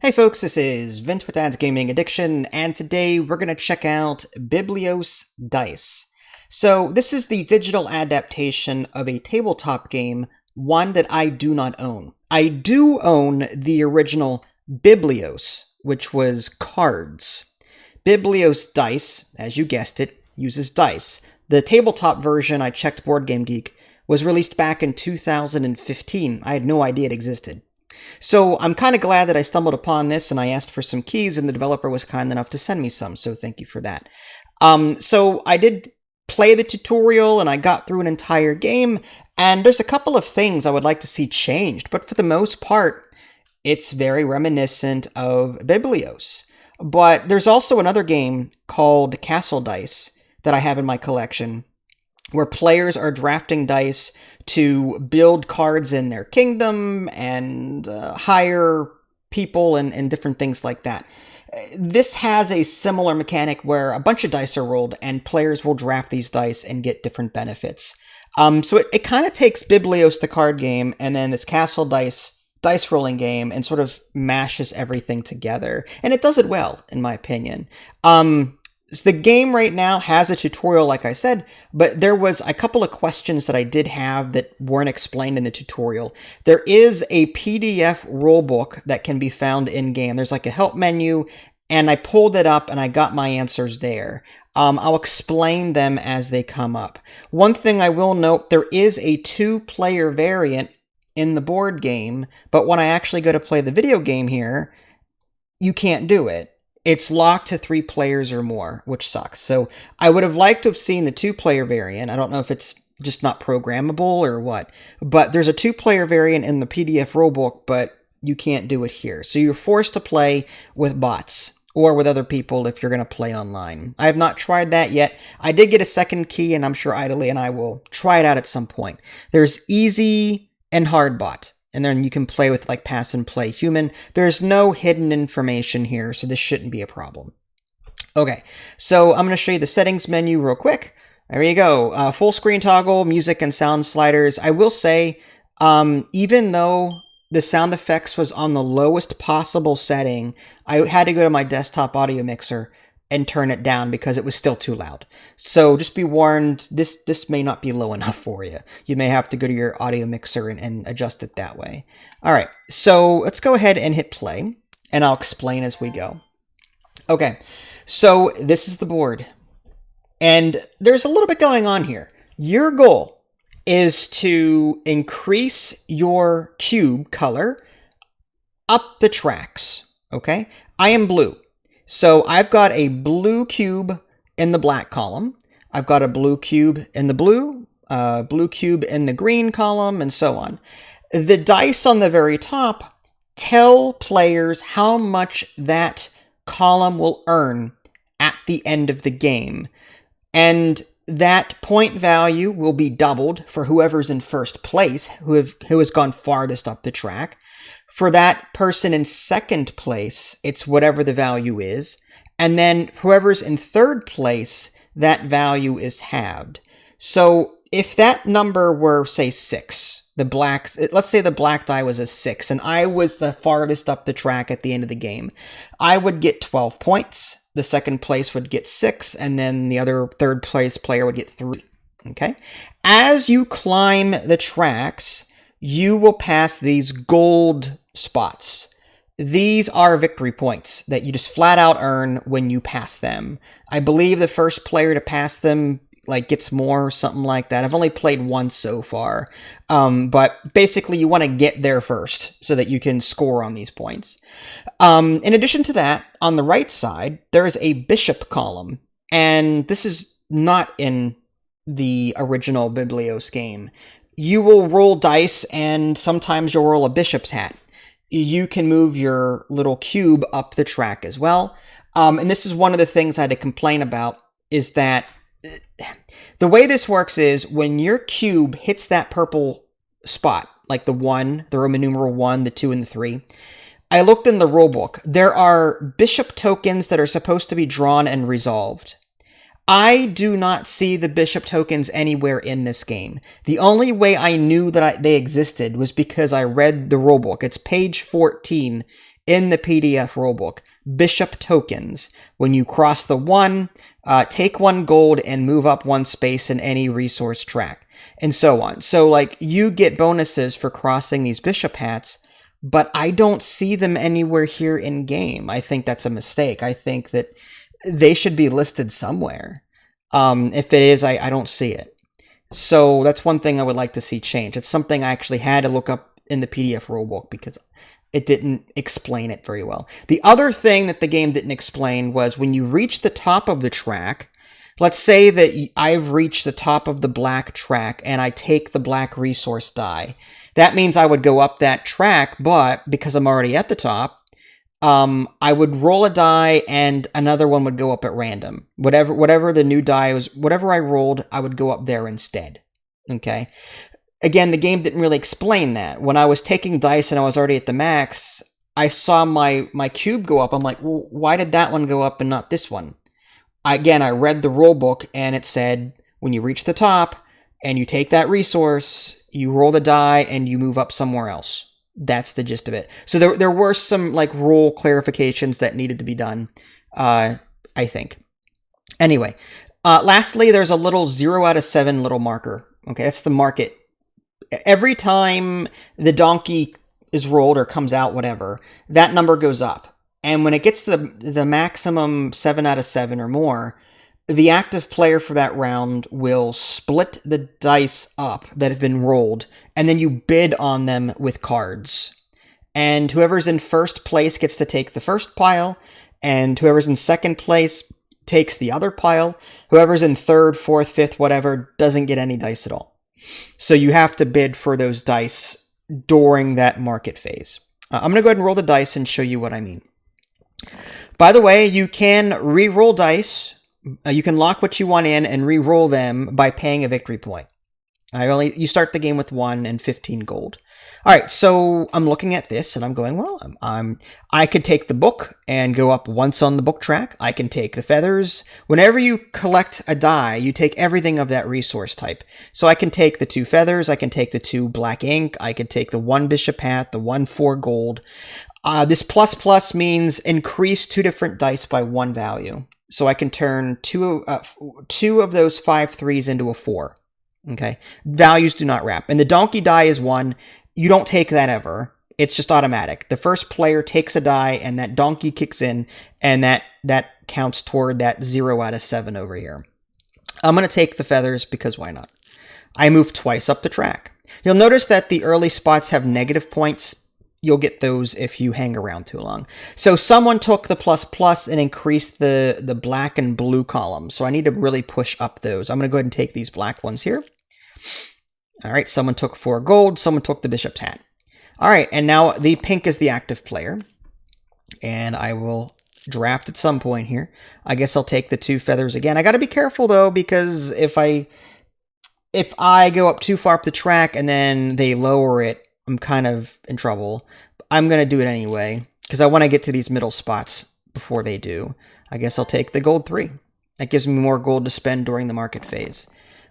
Hey folks, this is Vince with Dad's Gaming Addiction, and today we're going to check out Biblios Dice. So this is the digital adaptation of a tabletop game, one that I do not own. I do own the original Biblios, which was cards. Biblios Dice, as you guessed it, uses dice. The tabletop version, I checked Board Game Geek, was released back in 2015. I had no idea it existed. So I'm kind of glad that I stumbled upon this and I asked for some keys and the developer was kind enough to send me some, so thank you for that. So I did play the tutorial and I got through an entire game, and there's a couple of things I would like to see changed, but for the most part, it's very reminiscent of Biblios. But there's also another game called Castle Dice that I have in my collection, where players are drafting dice to build cards in their kingdom and hire people and different things like that. This has a similar mechanic where a bunch of dice are rolled and players will draft these dice and get different benefits. So it kind of takes Biblios, the card game, and then this Castle Dice rolling game and sort of mashes everything together. And it does it well, in my opinion. So the game right now has a tutorial, like I said, but there was a couple of questions that I did have that weren't explained in the tutorial. There is a PDF rulebook that can be found in-game. There's like a help menu, and I pulled it up and I got my answers there. I'll explain them as they come up. One thing I will note, there is a 2-player variant in the board game, but when I actually go to play the video game here, you can't do it. It's locked to 3 players or more, which sucks. So I would have liked to have seen the 2-player variant. I don't know if it's just not programmable or what, but there's a 2-player variant in the PDF rulebook, but you can't do it here. So you're forced to play with bots or with other people if you're going to play online. I have not tried that yet. I did get a second key, and I'm sure Idly and I will try it out at some point. There's easy and hard bot. And then you can play with like pass and play human. There's no hidden information here, so this shouldn't be a problem. Okay, so I'm going to show you the settings menu real quick. There you go. Full screen toggle, music and sound sliders. I will say, even though the sound effects was on the lowest possible setting, I had to go to my desktop audio mixer and turn it down because it was still too loud. So just be warned, this may not be low enough for you. You may have to go to your audio mixer and adjust it that way. All right, so let's go ahead and hit play, and I'll explain as we go. Okay, so this is the board, and there's a little bit going on here. Your goal is to increase your cube color up the tracks, okay? I am blue. So I've got a blue cube in the black column. I've got a blue cube in the blue cube in the green column, and so on. The dice on the very top tell players how much that column will earn at the end of the game. And that point value will be doubled for whoever's in first place, who has gone farthest up the track. For that person in second place, it's whatever the value is. And then whoever's in third place, that value is halved. So if that number were, say, 6, let's say the black die was a 6, and I was the farthest up the track at the end of the game, I would get 12 points. The second place would get 6, and then the other third place player would get 3. Okay? As you climb the tracks, you will pass these gold spots. These are victory points that you just flat out earn when you pass them. I believe the first player to pass them gets more, something like that. I've only played once so far. But basically you want to get there first so that you can score on these points. In addition to that, on the right side, there is a bishop column. And this is not in the original Biblios game. You will roll dice, and sometimes you'll roll a bishop's hat. You can move your little cube up the track as well. And this is one of the things I had to complain about, is that the way this works is when your cube hits that purple spot, like the 1, the Roman numeral 1, the 2, and the 3, I looked in the rulebook. There are bishop tokens that are supposed to be drawn and resolved. I do not see the bishop tokens anywhere in this game. The only way I knew that they existed was because I read the rulebook. It's page 14 in the PDF rulebook. Bishop tokens. When you cross the 1, take 1 gold and move up 1 space in any resource track, and so on. So, like, you get bonuses for crossing these bishop hats, but I don't see them anywhere here in game. I think that's a mistake. I think that they should be listed somewhere. If it is, I don't see it. So that's one thing I would like to see change. It's something I actually had to look up in the PDF rulebook because it didn't explain it very well. The other thing that the game didn't explain was when you reach the top of the track, let's say that I've reached the top of the black track and I take the black resource die. That means I would go up that track, but because I'm already at the top, I would roll a die and another one would go up at random. Whatever the new die was, whatever I rolled, I would go up there instead. Okay? Again, the game didn't really explain that. When I was taking dice and I was already at the max, I saw my cube go up. I'm like, well, why did that one go up and not this one? I read the rule book and it said, when you reach the top and you take that resource, you roll the die and you move up somewhere else. That's the gist of it. So there were some like rule clarifications that needed to be done, I think. Anyway, lastly, there's a little 0 out of 7 little marker. Okay, that's the market. Every time the donkey is rolled or comes out, whatever, that number goes up. And when it gets to the maximum 7 out of 7 or more, the active player for that round will split the dice up that have been rolled, and then you bid on them with cards. And whoever's in first place gets to take the first pile, and whoever's in second place takes the other pile. Whoever's in third, fourth, fifth, whatever, doesn't get any dice at all. So you have to bid for those dice during that market phase. I'm going to go ahead and roll the dice and show you what I mean. By the way, you can re-roll dice. You can lock what you want in and re-roll them by paying a victory point. You start the game with 1 and 15 gold. All right, so I'm looking at this and I'm going, well, I could take the book and go up once on the book track. I can take the feathers. Whenever you collect a die, you take everything of that resource type. So I can take the 2 feathers. I can take the 2 black ink. I could take the 1 bishop hat, the 1 4 gold. This plus means increase 2 different dice by 1 value. So I can turn two of those 5 3s into a 4. Okay? Values do not wrap. And the donkey die is 1. You don't take that ever. It's just automatic. The first player takes a die, and that donkey kicks in, and that counts toward that 0 out of 7 over here. I'm going to take the feathers because why not? I move twice up the track. You'll notice that the early spots have negative points. You'll get those if you hang around too long. So someone took the plus and increased the black and blue columns. So I need to really push up those. I'm going to go ahead and take these black ones here. All right, someone took 4 gold. Someone took the bishop's hat. All right, and now the pink is the active player. And I will draft at some point here. I guess I'll take the 2 feathers again. I got to be careful, though, because if I go up too far up the track and then they lower it, I'm kind of in trouble. I'm going to do it anyway, because I want to get to these middle spots before they do. I guess I'll take the gold 3. That gives me more gold to spend during the market phase.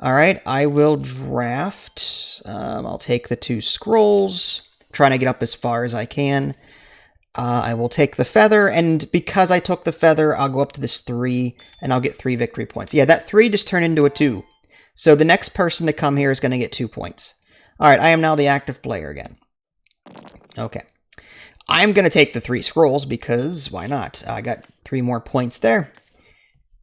All right, I will draft. I'll take the 2 scrolls, trying to get up as far as I can. I will take the feather, and because I took the feather, I'll go up to this 3, and I'll get 3 victory points. Yeah, that 3 just turned into a 2. So the next person to come here is going to get 2 points. All right, I am now the active player again. Okay. I'm going to take the 3 scrolls because why not? I got 3 more points there.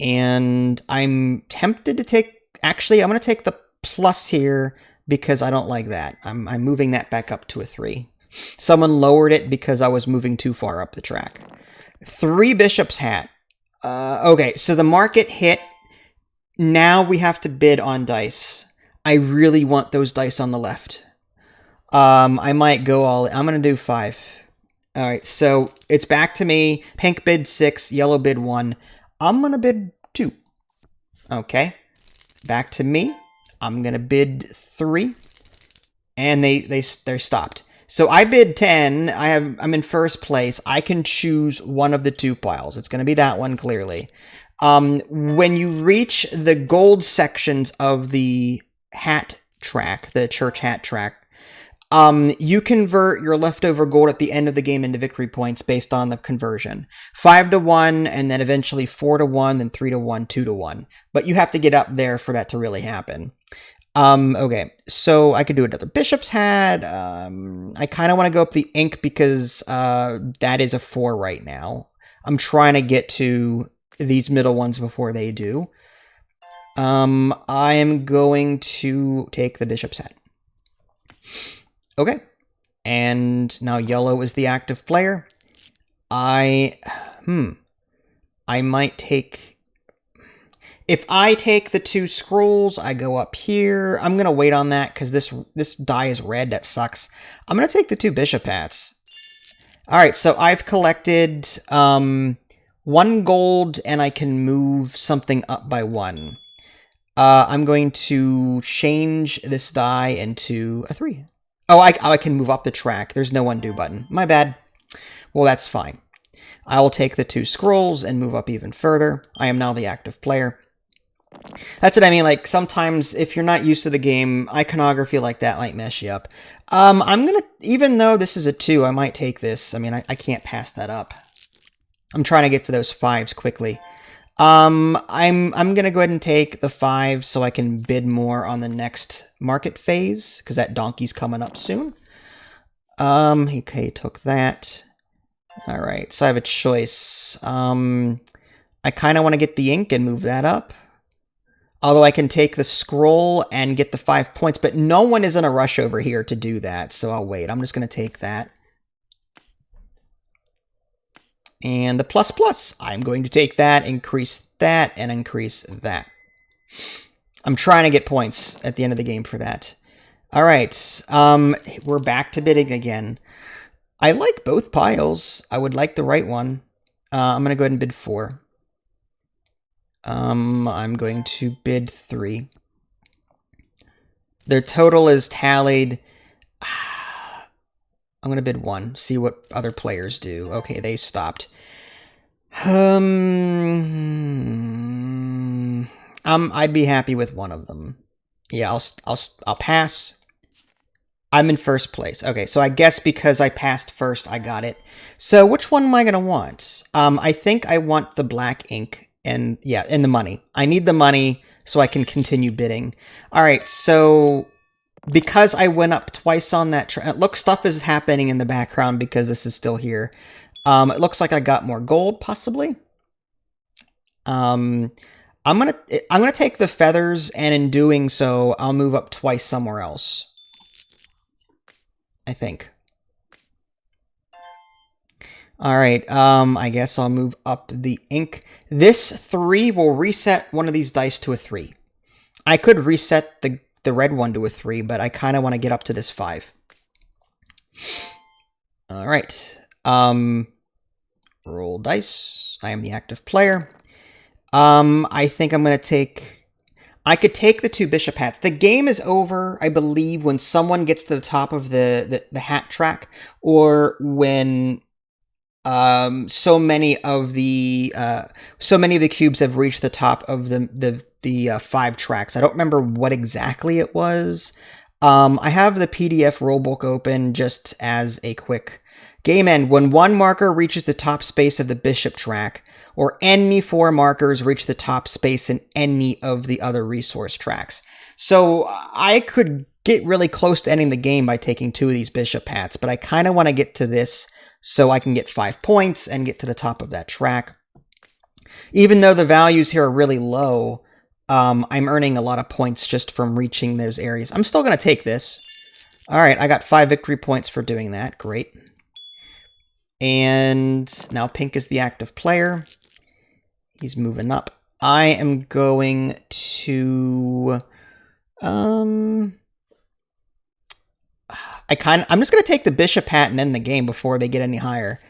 And I'm tempted to take... Actually, I'm going to take the plus here because I don't like that. I'm moving that back up to a 3. Someone lowered it because I was moving too far up the track. 3 bishop's hat. Okay, so the market hit. Now we have to bid on dice. I really want those dice on the left. I might go all... I'm going to do 5. All right, so it's back to me. Pink bid 6, yellow bid 1. I'm going to bid 2. Okay. Back to me. I'm going to bid 3. And they're stopped. So I bid 10. I'm in first place. I can choose one of the 2 piles. It's going to be that one, clearly. When you reach the gold sections of the hat track, the church hat track, You convert your leftover gold at the end of the game into victory points based on the conversion. 5 to 1, and then eventually 4 to 1, then 3 to 1, 2 to 1. But you have to get up there for that to really happen. Okay, so I could do another bishop's hat. I kind of want to go up the ink because that is a 4 right now. I'm trying to get to these middle ones before they do. I am going to take the bishop's hat. Okay, and now yellow is the active player. I might take... If I take the 2 scrolls, I go up here. I'm going to wait on that because this die is red. That sucks. I'm going to take the 2 bishop hats. All right, so I've collected 1 gold, and I can move something up by 1. I'm going to change this die into a 3. Oh, I can move up the track. There's no undo button. My bad. Well, that's fine. I will take the 2 scrolls and move up even further. I am now the active player. That's what I mean, like, sometimes if you're not used to the game, iconography like that might mess you up. I'm gonna, even though this is a 2, I might take this. I mean, I can't pass that up. I'm trying to get to those 5s quickly. I'm gonna go ahead and take the 5 so I can bid more on the next market phase, because that donkey's coming up soon. Okay, took that. Alright, so I have a choice. I kind of want to get the ink and move that up. Although I can take the scroll and get the 5 points, but no one is in a rush over here to do that, so I'll wait. I'm just going to take that. And the plus, I'm going to take that, increase that, and increase that. I'm trying to get points at the end of the game for that. Alright, we're back to bidding again. I like both piles. I would like the right one. I'm going to go ahead and bid 4. I'm going to bid 3. Their total is tallied. I'm going to bid 1. See what other players do. Okay, they stopped. I'd be happy with one of them. Yeah, I'll pass. I'm in first place. Okay, so I guess because I passed first, I got it. So which one am I going to want? I think I want the black ink. And yeah, and the money. I need the money so I can continue bidding. All right, so because I went up twice on that... Look, stuff is happening in the background because this is still here. It looks like I got more gold, possibly. I'm gonna take the feathers, and in doing so, I'll move up twice somewhere else. I think. Alright, I guess I'll move up the ink. This 3 will reset one of these dice to a 3. I could reset the red one to a 3, but I kind of want to get up to this 5. Alright. Roll dice. I am the active player. I think I'm going to take... I could take the 2 bishop hats. The game is over, I believe, when someone gets to the top of the hat track, or when... so many of the cubes have reached the top of the 5 tracks. I don't remember what exactly it was. I have the PDF rulebook open just as a quick game end. When 1 marker reaches the top space of the bishop track, or any 4 markers reach the top space in any of the other resource tracks. So I could get really close to ending the game by taking 2 of these bishop hats, but I kind of want to get to this so I can get 5 points and get to the top of that track. Even though the values here are really low, I'm earning a lot of points just from reaching those areas. I'm still going to take this. Alright, I got 5 victory points for doing that. Great. And now pink is the active player. He's moving up. I am going to... I'm just going to take the bishop hat and end the game before they get any higher.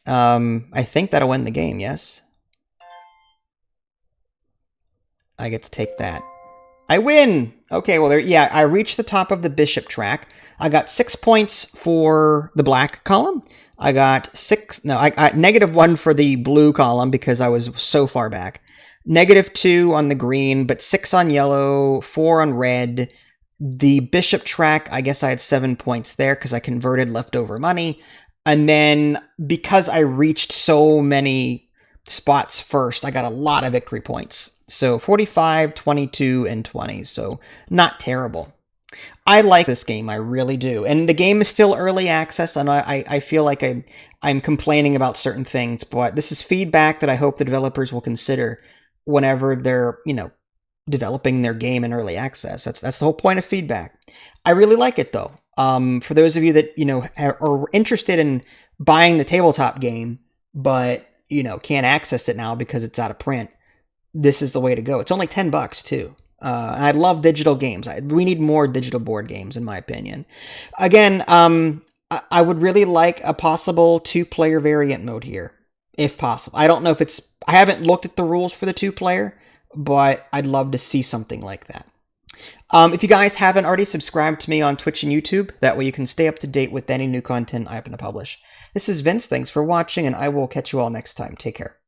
I think that'll end the game, yes? I get to take that. I win! Okay, well, yeah, I reached the top of the bishop track. I got 6 points for the black column. I got I got -1 for the blue column because I was so far back. -2 on the green, but 6 on yellow, 4 on red. The bishop track, I guess I had 7 points there because I converted leftover money. And then because I reached so many spots first, I got a lot of victory points. So 45, 22, and 20. So not terrible. I like this game, I really do. And the game is still early access, and I feel like I'm complaining about certain things, but this is feedback that I hope the developers will consider whenever they're, developing their game in early access. That's the whole point of feedback. I really like it, though. For those of you that, are interested in buying the tabletop game, but, can't access it now because it's out of print, this is the way to go. It's only $10, too. I love digital games. We need more digital board games, in my opinion. Again, I would really like a possible 2-player variant mode here, if possible. I don't know if I haven't looked at the rules for the 2-player, but I'd love to see something like that. If you guys haven't already, subscribed to me on Twitch and YouTube. That way you can stay up to date with any new content I happen to publish. This is Vince. Thanks for watching, and I will catch you all next time. Take care.